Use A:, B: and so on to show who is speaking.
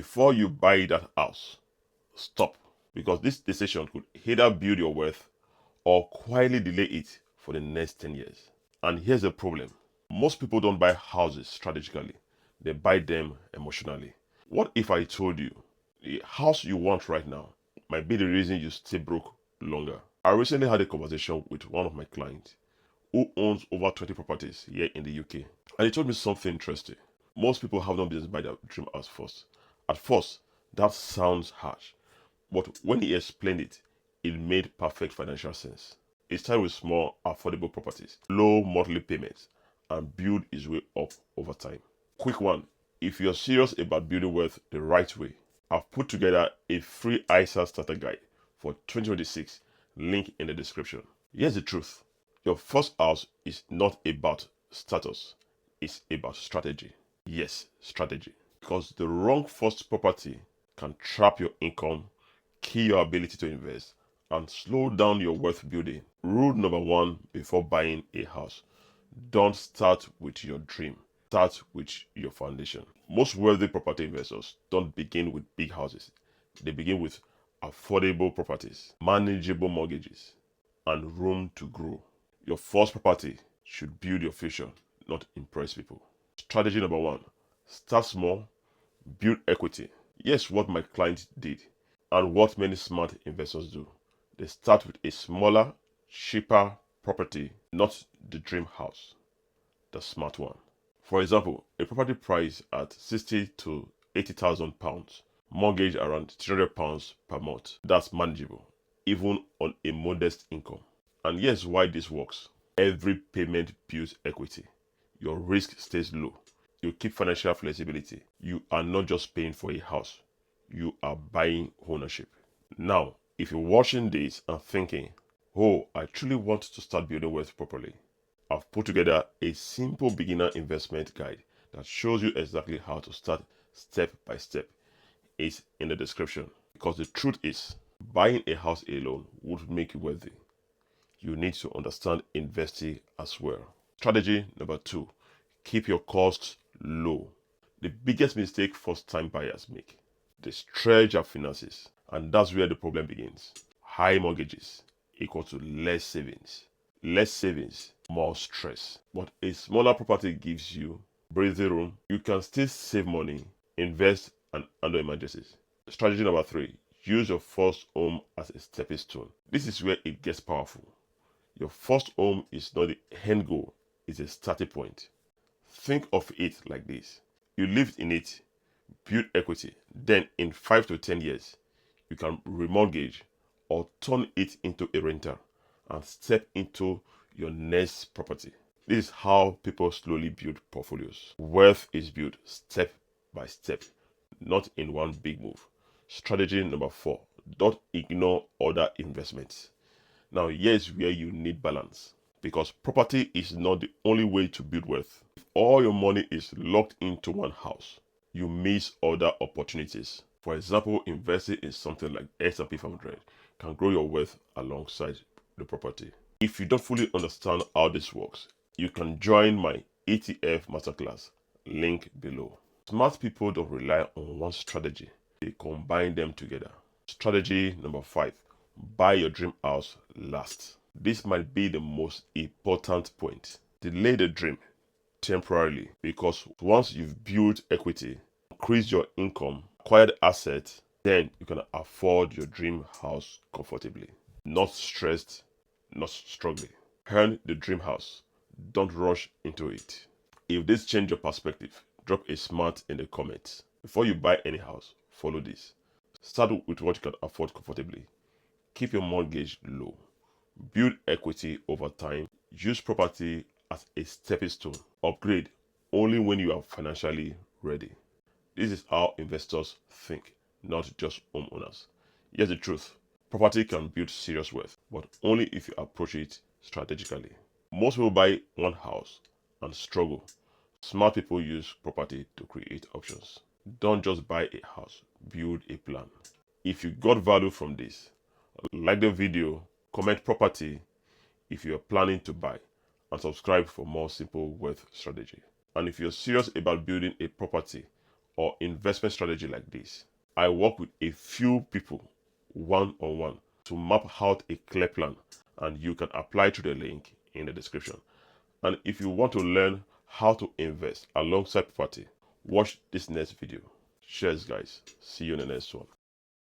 A: Before you buy that house, stop, because this decision could either build your wealth or quietly delay it for the next 10 years. And here's the problem. Most people don't buy houses strategically. They buy them emotionally. What if I told you the house you want right now might be the reason you stay broke longer? I recently had a conversation with one of my clients who owns over 20 properties here in the UK. And he told me something interesting. Most people have no business buy their dream house first. At first, that sounds harsh. But when he explained it, it made perfect financial sense. It started with small, affordable properties, low monthly payments, and build his way up over time. Quick one, if you're serious about building wealth the right way, I've put together a free ISA starter guide for 2026, link in the description. Here's the truth. Your first house is not about status, it's about strategy. Yes, strategy. Because the wrong first property can trap your income, kill your ability to invest, and slow down your wealth building. Rule number one before buying a house: don't start with your dream. Start with your foundation. Most wealthy property investors don't begin with big houses. They begin with affordable properties, manageable mortgages, and room to grow. Your first property should build your future, not impress people. Strategy number one: start small, build equity. Yes, what my client did, and what many smart investors do. They start with a smaller, cheaper property, not the dream house, the smart one. For example, a property price at 60 to 80,000 pounds, mortgage around 300 pounds per month. That's manageable, even on a modest income. And here's why this works. Every payment builds equity. Your risk stays low. You keep financial flexibility. You are not just paying for a house. You are buying ownership. Now, if you're watching this and thinking, oh, I truly want to start building wealth properly, I've put together a simple beginner investment guide that shows you exactly how to start step by step. It's in the description. Because the truth is, buying a house alone would make you wealthy. You need to understand investing as well. Strategy number two: keep your costs low. The biggest mistake first-time buyers make: they stretch their finances, and that's where the problem begins. High mortgages equal to less savings. Less savings, more stress. But a smaller property gives you breathing room. You can still save money, invest, and handle emergencies. Strategy number three: use your first home as a stepping stone. This is where it gets powerful. Your first home is not the end goal, it's a starting point. Think of it like this. You lived in it, build equity, then in 5 to 10 years, you can remortgage or turn it into a rental and step into your next property. This is how people slowly build portfolios. Wealth is built step by step, not in one big move. Strategy number four: don't ignore other investments. Now, here's where you need balance, because property is not the only way to build wealth. If all your money is locked into one house, you miss other opportunities. For example, investing in something like S&P 500 can grow your wealth alongside the property. If you don't fully understand how this works, you can join my ETF masterclass, link below. Smart people don't rely on one strategy, they combine them together. Strategy number five: buy your dream house last. This might be the most important point. Delay the dream temporarily, because once you've built equity, increased your income, acquired assets, then you can afford your dream house comfortably. Not stressed, not struggling. Earn the dream house. Don't rush into it. If this changed your perspective, drop a smart in the comments. Before you buy any house, follow this. Start with what you can afford comfortably. Keep your mortgage low. Build equity over time. Use property as a stepping stone. Upgrade only when you are financially ready. This is how investors think, not just homeowners. Here's the truth. Property can build serious wealth, but only if you approach it strategically. Most people buy one house and struggle. Smart people use property to create options. Don't just buy a house, build a plan. If you got value from this, like the video, comment property if you are planning to buy, and subscribe for more simple wealth strategy. And if you're serious about building a property or investment strategy like this, I work with a few people one-on-one to map out a clear plan, and you can apply to the link in the description. And if you want to learn how to invest alongside property, watch this next video. Cheers guys, see you in the next one.